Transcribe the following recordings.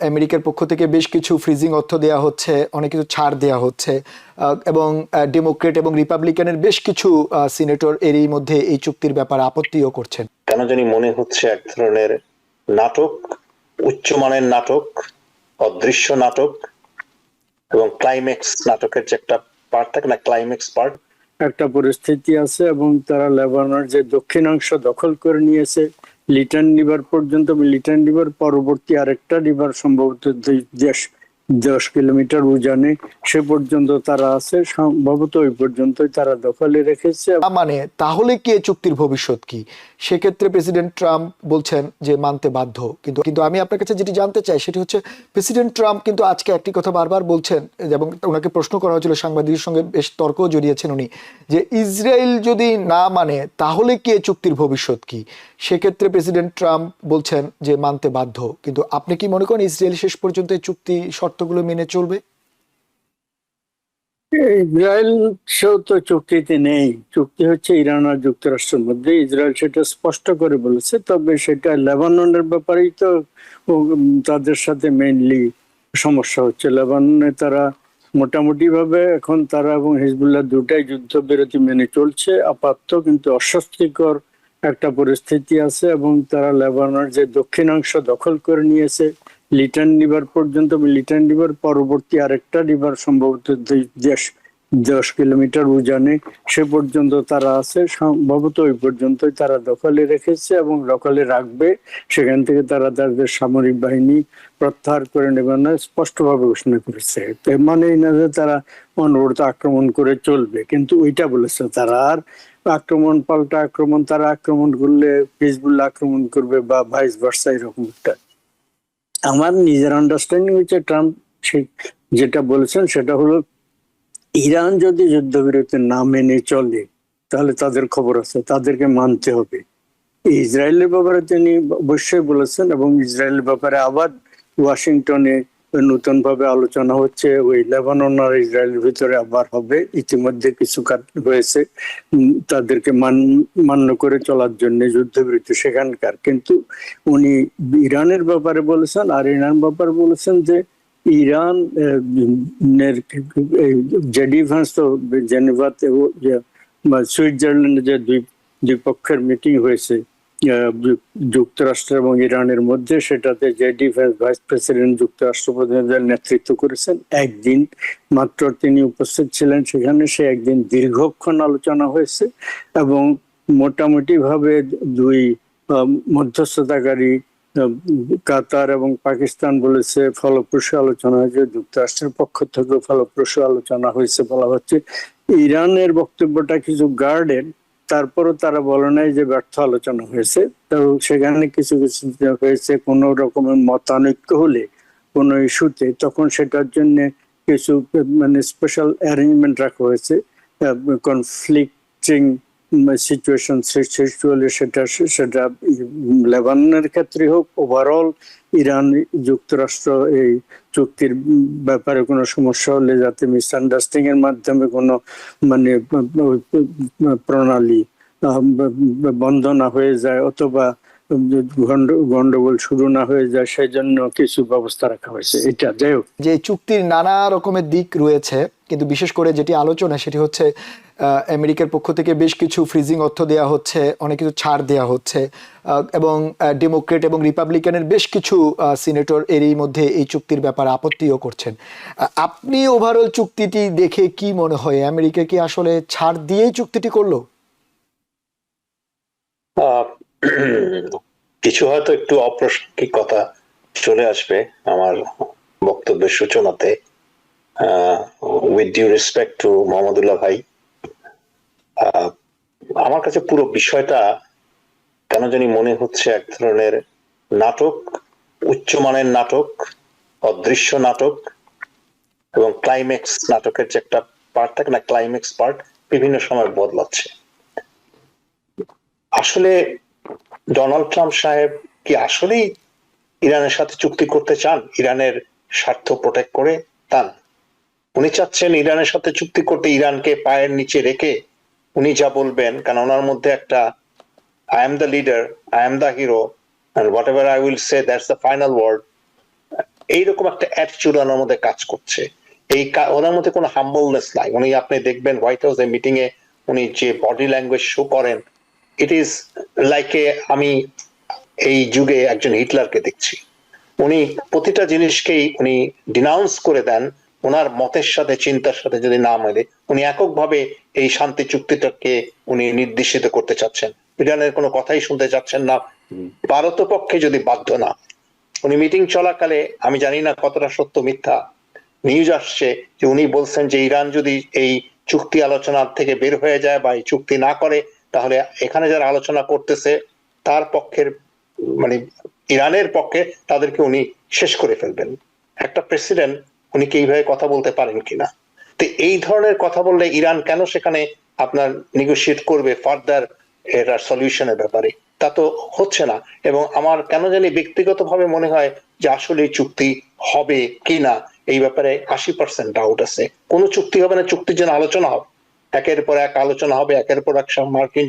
আমেরিকার পক্ষ থেকে বেশ কিছু ফ্রিজিং অর্থ দেওয়া হচ্ছে, অনেক কিছু ছাড় দেওয়া হচ্ছে, এবং ডেমোক্রেট এবং রিপাবলিকানের বেশ কিছু সিনেটর এরই মধ্যে এই চুক্তির ব্যাপারে আপত্তিও করছেন। কেন জানি মনে হচ্ছে এক ধরনের নাটক, উচ্চমানের নাটক, অদৃশ্য নাটক এবং ক্লাইম্যাক্স নাটকের যে একটা পার্ট থাকে না, ক্লাইম্যাক্স পার্ট, একটা পরিস্থিতি আছে এবং তারা লেবাননের যে দক্ষিণাংশ দখল করে নিয়েছে লিটন রিভার পর্যন্ত, লিটন রিভার পরবর্তী আরেকটা রিভার সম্ভবত 10 কিলোমিটার উজানে, সে পর্যন্ত তারা আছে, সম্ভবত ওই পর্যন্তই তারা দখলে রেখেছে। মানে তাহলে কি এই চুক্তির ভবিষ্যৎ কি? সেক্ষেত্রে প্রেসিডেন্ট ট্রাম্প বলছেন যে মানতে বাধ্য, কিন্তু আমি আপনার কাছে যেটি জানতে চাই সেটি হচ্ছে, প্রেসিডেন্ট ট্রাম্প কিন্তু আজকে একটি কথা বারবার বলছেন, এবং ওনাকে প্রশ্ন করা হয়েছিল, সাংবাদিকের সঙ্গে বেশ তর্কও জড়িয়েছেন উনি, যে ইসরায়েল যদি না মানে তাহলে কি এই চুক্তির ভবিষ্যৎ কি? সেক্ষেত্রে প্রেসিডেন্ট ট্রাম্প বলছেন যে মানতে বাধ্য, কিন্তু আপনি কি মনে করেন ইসরায়েল শেষ পর্যন্ত এই চুক্তি শর্তগুলো মেনে চলবে? ইসরায়েল সেও তো চুক্তিতে নেই, চুক্তি হচ্ছে ইরান আর যুক্তরাষ্ট্রের মধ্যে, ইসরায়েল সেটা স্পষ্ট করে বলেছে। তবে সেটা লেবাননের ব্যাপারেই তো তাদের সাথে মেইনলি সমস্যা হচ্ছে। লেবাননে তারা মোটামুটি ভাবে এখন তারা এবং হিজবুল্লাহ দুটাই যুদ্ধবিরতি মেনে চলছে আপাতত, কিন্তু অস্বস্তিকর একটা পরিস্থিতি আছে এবং তারা লেবাননের যে দক্ষিণাংশ দখল করে নিয়েছে লিটন রিভার পর্যন্ত, লিটন রিভার পরবর্তী আরেকটা রিভার সম্ভবত 10 কিলোমিটার উজানে, সে পর্যন্ত তারা আছে, সম্ভবত ওই পর্যন্তই তারা দখলে রেখেছে এবং দখলে রাখবে। সেখান থেকে তারা তাদের সামরিক বাহিনী প্রত্যাহার করে নেবে না, স্পষ্টভাবে ঘোষণা করেছে। মানে না যে তারা অনবরত আক্রমণ করে চলবে, কিন্তু ওইটা বলেছে তারা আর আক্রমণ পাল্টা আক্রমণ, তারা আক্রমণ করলে হিজবুল্লাহ আক্রমণ করবে বা ভাইস ভার্সা, এরকম একটা। আমার নিজের আন্ডারস্ট্যান্ডিং হচ্ছে ট্রাম্প যেটা বলেছেন সেটা হলো, ইরান যদি যুদ্ধবিরতি না মেনে চলে তাহলে তাদের খবর আছে, তাদেরকে মানতে হবে। ইসরায়েলের ব্যাপারে তিনি অবশ্যই বলেছেন এবং ইসরায়েলের ব্যাপারে আবার ওয়াশিংটনে নতুন ভাবে আলোচনা হচ্ছে, ওই লেবানন আর ইসরায়েলের ভিতরে আবার হবে, ইতিমধ্যে কিছু কাজ হয়েছে তাদেরকে মান্য করে চলার জন্য যুদ্ধবিরতি সেখানকার। কিন্তু উনি ইরানের ব্যাপারে বলেছেন, আর ইরান ব্যাপারে বলেছেন যে ইরান জেডি ভ্যান্স তো জেনেভাতে সুইজারল্যান্ডে যে দুই পক্ষের মিটিং হয়েছে যুক্তরাষ্ট্র এবং ইরানের মধ্যে, সেটাতে জেডি ভ্যান্স ভাইস প্রেসিডেন্ট যুক্তরাষ্ট্র প্রতিনিধিদের নেতৃত্ব করেছেন। একদিন মাত্র তিনি উপস্থিত ছিলেন সেখানে, সে একদিন দীর্ঘক্ষণ আলোচনা হয়েছে এবং মোটামুটি ভাবে দুই মধ্যস্থতাকারী কাতার এবং পাকিস্তান বলেছে ফলপ্রসূ আলোচনা হয়েছে, যুক্তরাষ্ট্রের পক্ষ থেকে ফলপ্রসূ আলোচনা হয়েছে বলা হচ্ছে। ইরানের বক্তব্যটা কিছু গার্ডেন, তারপরও তারা বলে নাই যে ব্যর্থ আলোচনা হয়েছে। তো সেখানে কিছু কিছু হয়েছে, কোন রকমের মতানৈক্য হলে কোন ইস্যুতে, তখন সেটার জন্য কিছু মানে স্পেশাল অ্যারেঞ্জমেন্ট রাখা হয়েছে। কনফ্লিক্টিং সিচুয়েশন সৃষ্টি হলে সেটা লেবাননের ক্ষেত্রে হোক, ওভারঅল ইরান যুক্তরাষ্ট্র এই চুক্তির ব্যাপারে কোনো সমস্যা হলে যাতে মিসআন্ডারস্ট্যান্ডিং এর মাধ্যমে কোনো মানে প্রণালী বন্ধ না হয়ে যায় অথবা গন্ডগোল শুরু না হয়ে যায়, সেই জন্য কিছু ব্যবস্থা রাখা হয়েছে। এটা যাই হোক, যে চুক্তির নানা রকমের দিক রয়েছে, কিন্তু বিশেষ করে যেটি আলোচনা সেটি হচ্ছে আমেরিকার পক্ষ থেকে বেশ কিছু ফ্রিজিং অর্থ দেওয়া হচ্ছে, অনেক কিছু ছাড় দেওয়া হচ্ছে, এবং ডেমোক্রেট এবং রিপাবলিকানের বেশ কিছু সিনেটর এরই মধ্যে এই চুক্তির ব্যাপারে আপত্তিও করছেন। আপনি ওভারঅল চুক্তিটি দেখে কি মনে হয়, আমেরিকা কি আসলে ছাড় দিয়েই চুক্তিটি করলো? কিছু হয়তো একটু অপ্রাসঙ্গিক কথা চলে আসবে আমার বক্তব্যের সূচনাতে। With due respect to Mohammadullah ভাই, আমার কাছে পুরো বিষয়টা কেন জানি মনে হচ্ছে এক ধরনের নাটক, উচ্চমানের নাটক, অদৃশ্য নাটক এবং ক্লাইম্যাক্স নাটকের যে একটা পার্ট থাকে না, ক্লাইম্যাক্স পার্ট বিভিন্ন সময় বদলাচ্ছে। আসলে ডোনাল্ড ট্রাম্প সাহেব কি আসলেই ইরানের সাথে চুক্তি করতে চান, ইরানের স্বার্থ প্রোটেক্ট করে চান? উনি চাচ্ছেন ইরানের সাথে চুক্তি করতে ইরানকে পায়ের নিচে রেখে উনি যা বলবেন, কারণ ওনার মধ্যে একটা I am the leader, I am the hero, and whatever I will say, that's the final word. এইরকম একটা অ্যাটিটিউড ওনার মধ্যে কাজ করছে। ওনার মধ্যে কোনো হাম্বলনেস নাই। উনি আপনি দেখবেন হোয়াইট হাউসের মিটিং এ উনি যে বডি ল্যাঙ্গুয়েজ শো করেন, ইট ইজ লাইক আমি এই যুগে একজন হিটলারকে দেখছি। উনি প্রতিটা জিনিসকেই উনি ডিনাউন্স করে দেন, ওনার মতের সাথে চিন্তার সাথে যদি না মেলে উনি এককভাবে এই শান্তি চুক্তিটাকে উনি নির্দেশিত করতে চাচ্ছেন। ইরানের কোনো কথাই শুনতে চাচ্ছেন না, ভারত পক্ষে যদি বাধ্য না। উনি মিটিং চলাকালে, আমি জানি না কতটা সত্য মিথ্যা, নিউজ আসছে যে উনি বলছেন যে ইরান যদি এই চুক্তি আলোচনা থেকে বের হয়ে যায় বা এই চুক্তি না করে, তাহলে এখানে যারা আলোচনা করতেছে তার পক্ষের মানে ইরানের পক্ষে তাদেরকে উনি শেষ করে ফেলবেন। একটা প্রেসিডেন্ট উনি কি এইভাবে কথা বলতে পারেন কিনা? তো এই ধরনের কথা বললে ইরান কেন সেখানে আপনার নেগোশিয়েট করবে ফার্দার এটার সলিউশনের ব্যাপারে? তা তো হচ্ছে না। এবং আমার কেন জানি ব্যক্তিগতভাবে মনে হয় যে আসলে এই চুক্তি হবে কিনা এই ব্যাপারে 80% ডাউট আছে। কোন চুক্তি হবে না, চুক্তির জন্য আলোচনা হবে, একের পর এক আলোচনা হবে, একের পর এক মার্কিন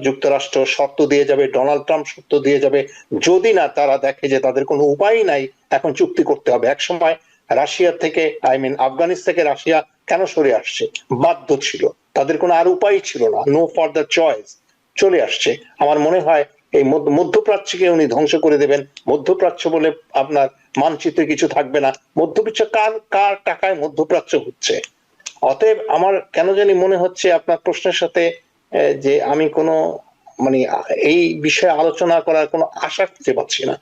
যুক্তরাষ্ট্র শর্ত দিয়ে যাবে, ডোনাল্ড ট্রাম্প শর্ত দিয়ে যাবে, যদি না তারা দেখে যে তাদের কোনো উপায় নাই, এখন চুক্তি করতে হবে। এক সময় রাশিয়া থেকে আফগানিস্তান থেকে রাশিয়া কেন সরে আসছে? বাধ্য ছিল, তাদের কোনো আর উপায় ছিল না, নো ফার্দার চয়েস, চলে আসছে। আমার মনে হয় এই মধ্যপ্রাচ্যকে উনি ধ্বংস করে দেবেন। মধ্যপ্রাচ্য বলে আপনার মানচিত্রে কিছু থাকবে না। মধ্যপ্রাচ্য কার টাকায় মধ্যপ্রাচ্য হচ্ছে? অতএব আমার কেন জানি মনে হচ্ছে আপনার প্রশ্নের সাথে যে আমি কোনো এই বিষয়ে আলোচনা করার কোনো আশা খুঁজে পাচ্ছি না।